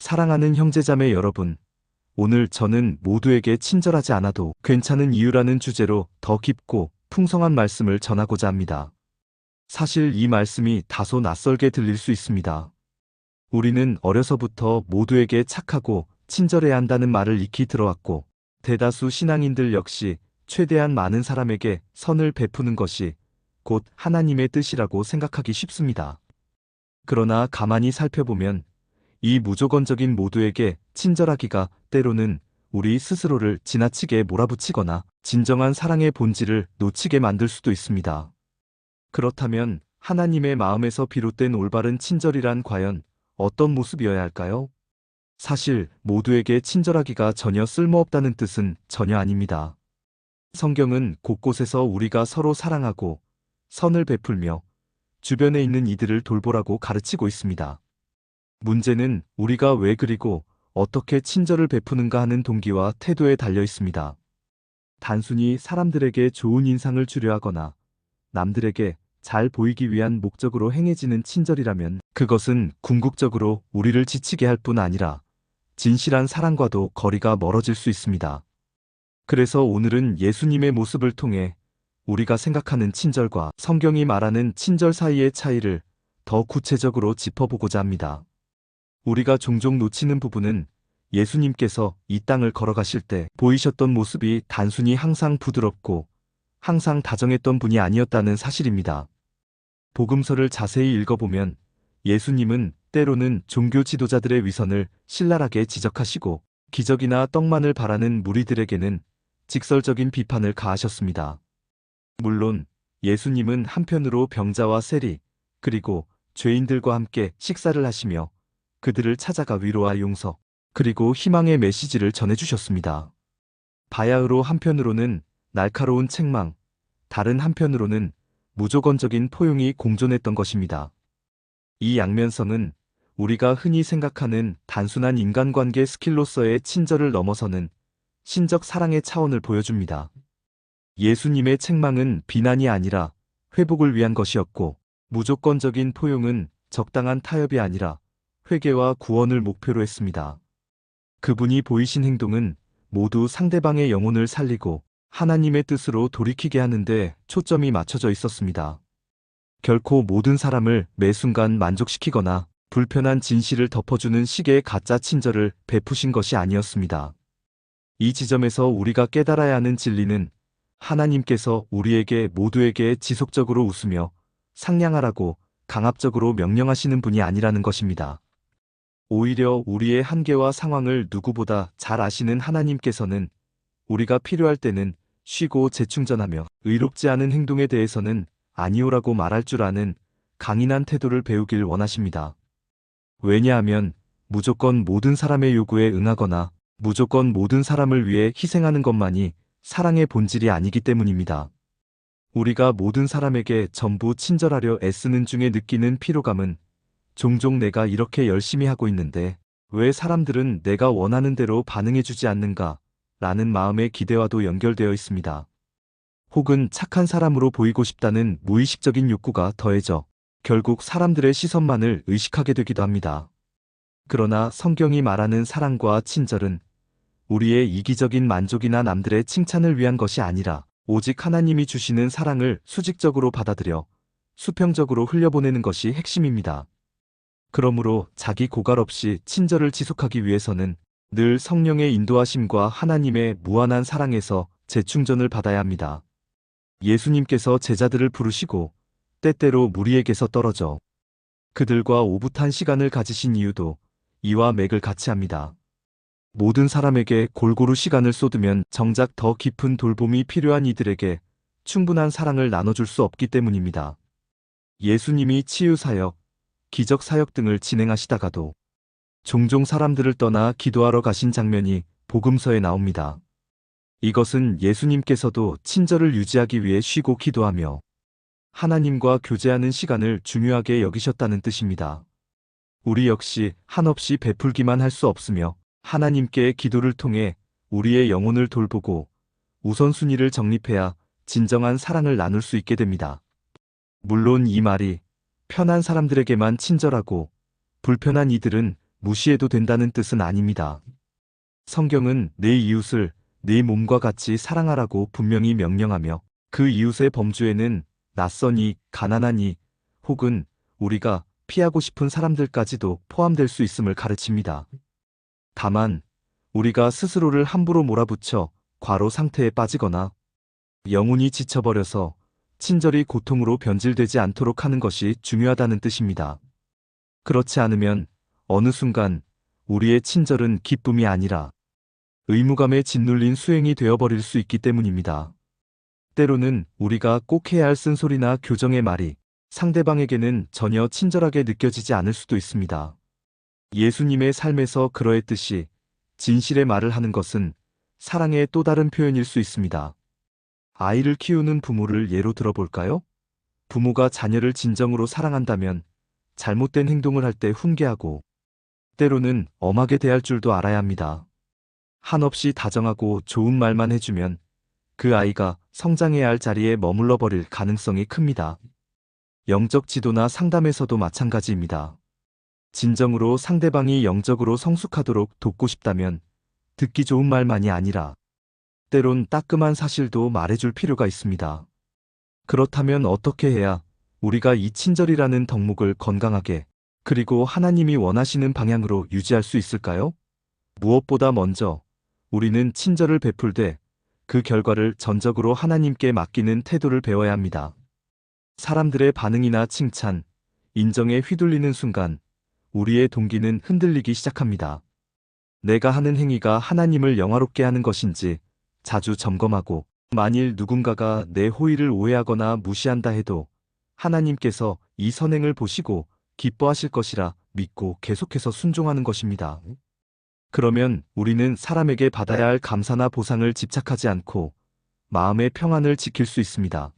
사랑하는 형제자매 여러분, 오늘 저는 모두에게 친절하지 않아도 괜찮은 이유라는 주제로 더 깊고 풍성한 말씀을 전하고자 합니다. 사실 이 말씀이 다소 낯설게 들릴 수 있습니다. 우리는 어려서부터 모두에게 착하고 친절해야 한다는 말을 익히 들어왔고, 대다수 신앙인들 역시 최대한 많은 사람에게 선을 베푸는 것이 곧 하나님의 뜻이라고 생각하기 쉽습니다. 그러나 가만히 살펴보면 이 무조건적인 모두에게 친절하기가 때로는 우리 스스로를 지나치게 몰아붙이거나 진정한 사랑의 본질을 놓치게 만들 수도 있습니다. 그렇다면 하나님의 마음에서 비롯된 올바른 친절이란 과연 어떤 모습이어야 할까요? 사실 모두에게 친절하기가 전혀 쓸모없다는 뜻은 전혀 아닙니다. 성경은 곳곳에서 우리가 서로 사랑하고 선을 베풀며 주변에 있는 이들을 돌보라고 가르치고 있습니다. 문제는 우리가 왜 그리고 어떻게 친절을 베푸는가 하는 동기와 태도에 달려 있습니다. 단순히 사람들에게 좋은 인상을 주려 하거나 남들에게 잘 보이기 위한 목적으로 행해지는 친절이라면 그것은 궁극적으로 우리를 지치게 할 뿐 아니라 진실한 사랑과도 거리가 멀어질 수 있습니다. 그래서 오늘은 예수님의 모습을 통해 우리가 생각하는 친절과 성경이 말하는 친절 사이의 차이를 더 구체적으로 짚어보고자 합니다. 우리가 종종 놓치는 부분은 예수님께서 이 땅을 걸어가실 때 보이셨던 모습이 단순히 항상 부드럽고 항상 다정했던 분이 아니었다는 사실입니다. 복음서를 자세히 읽어보면 예수님은 때로는 종교 지도자들의 위선을 신랄하게 지적하시고 기적이나 떡만을 바라는 무리들에게는 직설적인 비판을 가하셨습니다. 물론 예수님은 한편으로 병자와 세리 그리고 죄인들과 함께 식사를 하시며 그들을 찾아가 위로와 용서 그리고 희망의 메시지를 전해주셨습니다. 바야흐로 한편으로는 날카로운 책망, 다른 한편으로는 무조건적인 포용이 공존했던 것입니다. 이 양면성은 우리가 흔히 생각하는 단순한 인간관계 스킬로서의 친절을 넘어서는 신적 사랑의 차원을 보여줍니다. 예수님의 책망은 비난이 아니라 회복을 위한 것이었고, 무조건적인 포용은 적당한 타협이 아니라 회개와 구원을 목표로 했습니다. 그분이 보이신 행동은 모두 상대방의 영혼을 살리고 하나님의 뜻으로 돌이키게 하는데 초점이 맞춰져 있었습니다. 결코 모든 사람을 매 순간 만족시키거나 불편한 진실을 덮어주는 식의 가짜 친절을 베푸신 것이 아니었습니다. 이 지점에서 우리가 깨달아야 하는 진리는 하나님께서 우리에게 모두에게 지속적으로 웃으며 상냥하라고 강압적으로 명령하시는 분이 아니라는 것입니다. 오히려 우리의 한계와 상황을 누구보다 잘 아시는 하나님께서는 우리가 필요할 때는 쉬고 재충전하며 의롭지 않은 행동에 대해서는 아니오라고 말할 줄 아는 강인한 태도를 배우길 원하십니다. 왜냐하면 무조건 모든 사람의 요구에 응하거나 무조건 모든 사람을 위해 희생하는 것만이 사랑의 본질이 아니기 때문입니다. 우리가 모든 사람에게 전부 친절하려 애쓰는 중에 느끼는 피로감은 종종 내가 이렇게 열심히 하고 있는데 왜 사람들은 내가 원하는 대로 반응해주지 않는가? 라는 마음의 기대와도 연결되어 있습니다. 혹은 착한 사람으로 보이고 싶다는 무의식적인 욕구가 더해져 결국 사람들의 시선만을 의식하게 되기도 합니다. 그러나 성경이 말하는 사랑과 친절은 우리의 이기적인 만족이나 남들의 칭찬을 위한 것이 아니라 오직 하나님이 주시는 사랑을 수직적으로 받아들여 수평적으로 흘려보내는 것이 핵심입니다. 그러므로 자기 고갈 없이 친절을 지속하기 위해서는 늘 성령의 인도하심과 하나님의 무한한 사랑에서 재충전을 받아야 합니다. 예수님께서 제자들을 부르시고 때때로 무리에게서 떨어져 그들과 오붓한 시간을 가지신 이유도 이와 맥을 같이 합니다. 모든 사람에게 골고루 시간을 쏟으면 정작 더 깊은 돌봄이 필요한 이들에게 충분한 사랑을 나눠줄 수 없기 때문입니다. 예수님이 치유사역, 기적사역 등을 진행하시다가도 종종 사람들을 떠나 기도하러 가신 장면이 복음서에 나옵니다. 이것은 예수님께서도 친절을 유지하기 위해 쉬고 기도하며 하나님과 교제하는 시간을 중요하게 여기셨다는 뜻입니다. 우리 역시 한없이 베풀기만 할 수 없으며 하나님께 기도를 통해 우리의 영혼을 돌보고 우선순위를 정립해야 진정한 사랑을 나눌 수 있게 됩니다. 물론 이 말이 편한 사람들에게만 친절하고 불편한 이들은 무시해도 된다는 뜻은 아닙니다. 성경은 내 이웃을 내 몸과 같이 사랑하라고 분명히 명령하며 그 이웃의 범주에는 낯선이, 가난하니 혹은 우리가 피하고 싶은 사람들까지도 포함될 수 있음을 가르칩니다. 다만 우리가 스스로를 함부로 몰아붙여 과로 상태에 빠지거나 영혼이 지쳐버려서 친절이 고통으로 변질되지 않도록 하는 것이 중요하다는 뜻입니다. 그렇지 않으면 어느 순간 우리의 친절은 기쁨이 아니라 의무감에 짓눌린 수행이 되어버릴 수 있기 때문입니다. 때로는 우리가 꼭 해야 할 쓴소리나 교정의 말이 상대방에게는 전혀 친절하게 느껴지지 않을 수도 있습니다. 예수님의 삶에서 그러했듯이 진실의 말을 하는 것은 사랑의 또 다른 표현일 수 있습니다. 아이를 키우는 부모를 예로 들어볼까요? 부모가 자녀를 진정으로 사랑한다면 잘못된 행동을 할 때 훈계하고 때로는 엄하게 대할 줄도 알아야 합니다. 한없이 다정하고 좋은 말만 해주면 그 아이가 성장해야 할 자리에 머물러 버릴 가능성이 큽니다. 영적 지도나 상담에서도 마찬가지입니다. 진정으로 상대방이 영적으로 성숙하도록 돕고 싶다면 듣기 좋은 말만이 아니라 때론 따끔한 사실도 말해줄 필요가 있습니다. 그렇다면 어떻게 해야 우리가 이 친절이라는 덕목을 건강하게 그리고 하나님이 원하시는 방향으로 유지할 수 있을까요? 무엇보다 먼저 우리는 친절을 베풀되 그 결과를 전적으로 하나님께 맡기는 태도를 배워야 합니다. 사람들의 반응이나 칭찬, 인정에 휘둘리는 순간 우리의 동기는 흔들리기 시작합니다. 내가 하는 행위가 하나님을 영화롭게 하는 것인지 자주 점검하고 만일 누군가가 내 호의를 오해하거나 무시한다 해도 하나님께서 이 선행을 보시고 기뻐하실 것이라 믿고 계속해서 순종하는 것입니다. 그러면 우리는 사람에게 받아야 할 감사나 보상을 집착하지 않고 마음의 평안을 지킬 수 있습니다.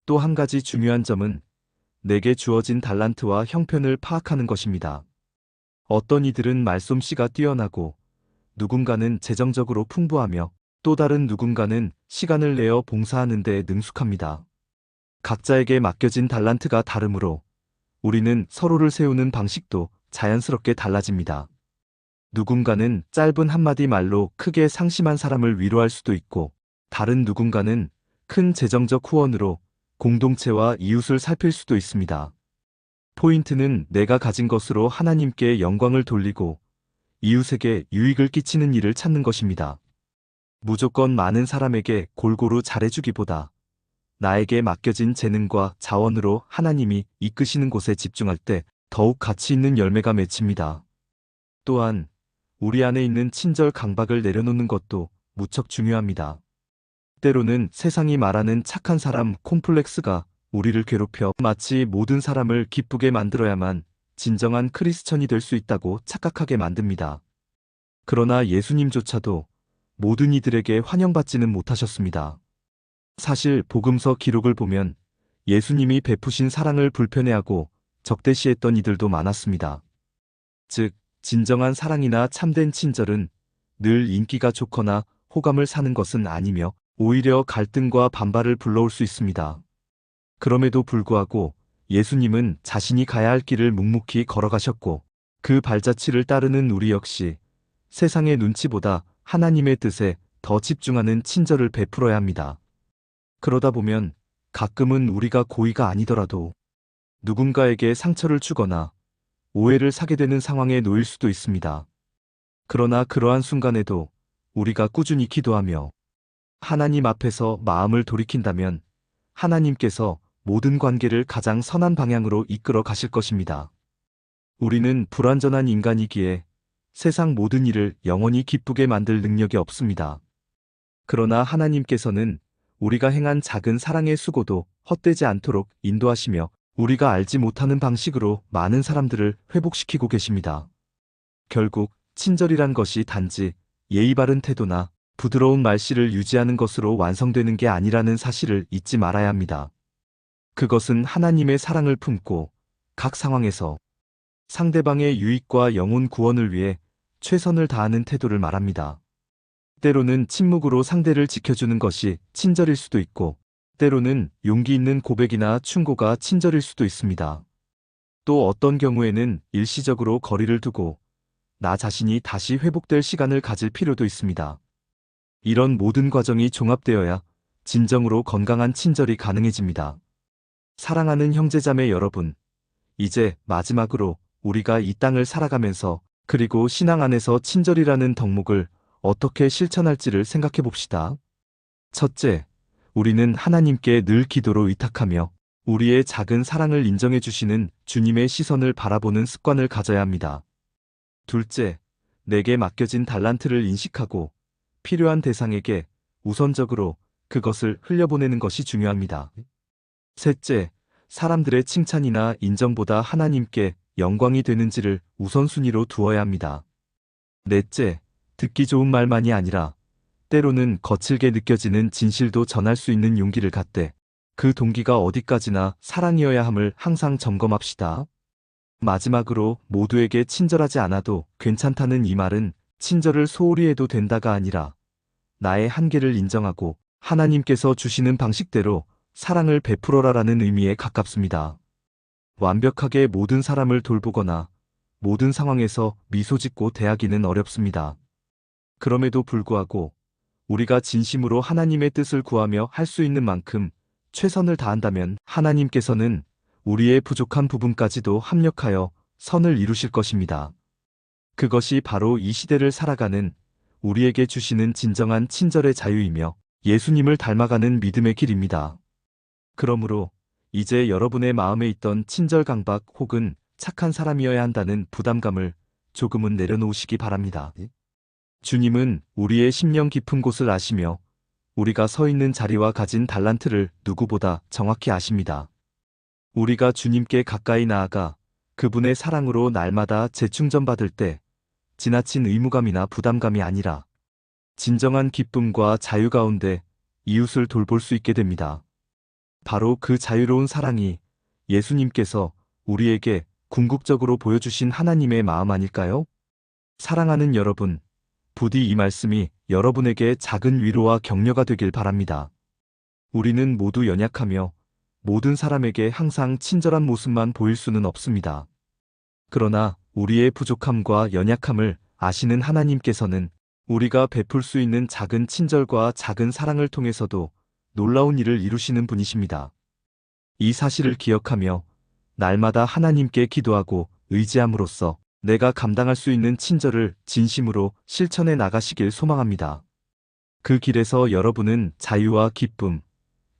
또 한 가지 중요한 점은 내게 주어진 달란트와 형편을 파악하는 것입니다. 어떤 이들은 말솜씨가 뛰어나고 누군가는 재정적으로 풍부하며 또 다른 누군가는 시간을 내어 봉사하는 데 능숙합니다. 각자에게 맡겨진 달란트가 다르므로 우리는 서로를 세우는 방식도 자연스럽게 달라집니다. 누군가는 짧은 한마디 말로 크게 상심한 사람을 위로할 수도 있고 다른 누군가는 큰 재정적 후원으로 공동체와 이웃을 살필 수도 있습니다. 포인트는 내가 가진 것으로 하나님께 영광을 돌리고 이웃에게 유익을 끼치는 일을 찾는 것입니다. 무조건 많은 사람에게 골고루 잘해주기보다 나에게 맡겨진 재능과 자원으로 하나님이 이끄시는 곳에 집중할 때 더욱 가치 있는 열매가 맺힙니다. 또한 우리 안에 있는 친절 강박을 내려놓는 것도 무척 중요합니다. 때로는 세상이 말하는 착한 사람 콤플렉스가 우리를 괴롭혀 마치 모든 사람을 기쁘게 만들어야만 진정한 크리스천이 될 수 있다고 착각하게 만듭니다. 그러나 예수님조차도 모든 이들에게 환영받지는 못하셨습니다. 사실 복음서 기록을 보면 예수님이 베푸신 사랑을 불편해하고 적대시했던 이들도 많았습니다. 즉, 진정한 사랑이나 참된 친절은 늘 인기가 좋거나 호감을 사는 것은 아니며 오히려 갈등과 반발을 불러올 수 있습니다. 그럼에도 불구하고 예수님은 자신이 가야 할 길을 묵묵히 걸어가셨고 그 발자취를 따르는 우리 역시 세상의 눈치보다 하나님의 뜻에 더 집중하는 친절을 베풀어야 합니다. 그러다 보면 가끔은 우리가 고의가 아니더라도 누군가에게 상처를 주거나 오해를 사게 되는 상황에 놓일 수도 있습니다. 그러나 그러한 순간에도 우리가 꾸준히 기도하며 하나님 앞에서 마음을 돌이킨다면 하나님께서 모든 관계를 가장 선한 방향으로 이끌어 가실 것입니다. 우리는 불완전한 인간이기에 세상 모든 일을 영원히 기쁘게 만들 능력이 없습니다. 그러나 하나님께서는 우리가 행한 작은 사랑의 수고도 헛되지 않도록 인도하시며 우리가 알지 못하는 방식으로 많은 사람들을 회복시키고 계십니다. 결국 친절이란 것이 단지 예의 바른 태도나 부드러운 말씨를 유지하는 것으로 완성되는 게 아니라는 사실을 잊지 말아야 합니다. 그것은 하나님의 사랑을 품고 각 상황에서 상대방의 유익과 영혼 구원을 위해 최선을 다하는 태도를 말합니다. 때로는 침묵으로 상대를 지켜주는 것이 친절일 수도 있고 때로는 용기 있는 고백이나 충고가 친절일 수도 있습니다. 또 어떤 경우에는 일시적으로 거리를 두고 나 자신이 다시 회복될 시간을 가질 필요도 있습니다. 이런 모든 과정이 종합되어야 진정으로 건강한 친절이 가능해집니다. 사랑하는 형제자매 여러분, 이제 마지막으로 우리가 이 땅을 살아가면서 그리고 신앙 안에서 친절이라는 덕목을 어떻게 실천할지를 생각해 봅시다. 첫째, 우리는 하나님께 늘 기도로 의탁하며 우리의 작은 사랑을 인정해 주시는 주님의 시선을 바라보는 습관을 가져야 합니다. 둘째, 내게 맡겨진 달란트를 인식하고 필요한 대상에게 우선적으로 그것을 흘려보내는 것이 중요합니다. 셋째, 사람들의 칭찬이나 인정보다 하나님께 영광이 되는지를 우선순위로 두어야 합니다. 넷째, 듣기 좋은 말만이 아니라 때로는 거칠게 느껴지는 진실도 전할 수 있는 용기를 갖되 그 동기가 어디까지나 사랑이어야 함을 항상 점검합시다. 마지막으로 모두에게 친절하지 않아도 괜찮다는 이 말은 친절을 소홀히 해도 된다가 아니라 나의 한계를 인정하고 하나님께서 주시는 방식대로 사랑을 베풀어라라는 의미에 가깝습니다. 완벽하게 모든 사람을 돌보거나 모든 상황에서 미소 짓고 대하기는 어렵습니다. 그럼에도 불구하고 우리가 진심으로 하나님의 뜻을 구하며 할 수 있는 만큼 최선을 다한다면 하나님께서는 우리의 부족한 부분까지도 합력하여 선을 이루실 것입니다. 그것이 바로 이 시대를 살아가는 우리에게 주시는 진정한 친절의 자유이며 예수님을 닮아가는 믿음의 길입니다. 그러므로 이제 여러분의 마음에 있던 친절 강박 혹은 착한 사람이어야 한다는 부담감을 조금은 내려놓으시기 바랍니다. 주님은 우리의 심령 깊은 곳을 아시며 우리가 서 있는 자리와 가진 달란트를 누구보다 정확히 아십니다. 우리가 주님께 가까이 나아가 그분의 사랑으로 날마다 재충전받을 때 지나친 의무감이나 부담감이 아니라 진정한 기쁨과 자유 가운데 이웃을 돌볼 수 있게 됩니다. 바로 그 자유로운 사랑이 예수님께서 우리에게 궁극적으로 보여주신 하나님의 마음 아닐까요? 사랑하는 여러분, 부디 이 말씀이 여러분에게 작은 위로와 격려가 되길 바랍니다. 우리는 모두 연약하며 모든 사람에게 항상 친절한 모습만 보일 수는 없습니다. 그러나 우리의 부족함과 연약함을 아시는 하나님께서는 우리가 베풀 수 있는 작은 친절과 작은 사랑을 통해서도 놀라운 일을 이루시는 분이십니다. 이 사실을 기억하며 날마다 하나님께 기도하고 의지함으로써 내가 감당할 수 있는 친절을 진심으로 실천해 나가시길 소망합니다. 그 길에서 여러분은 자유와 기쁨,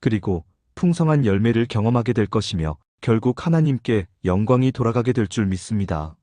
그리고 풍성한 열매를 경험하게 될 것이며 결국 하나님께 영광이 돌아가게 될 줄 믿습니다.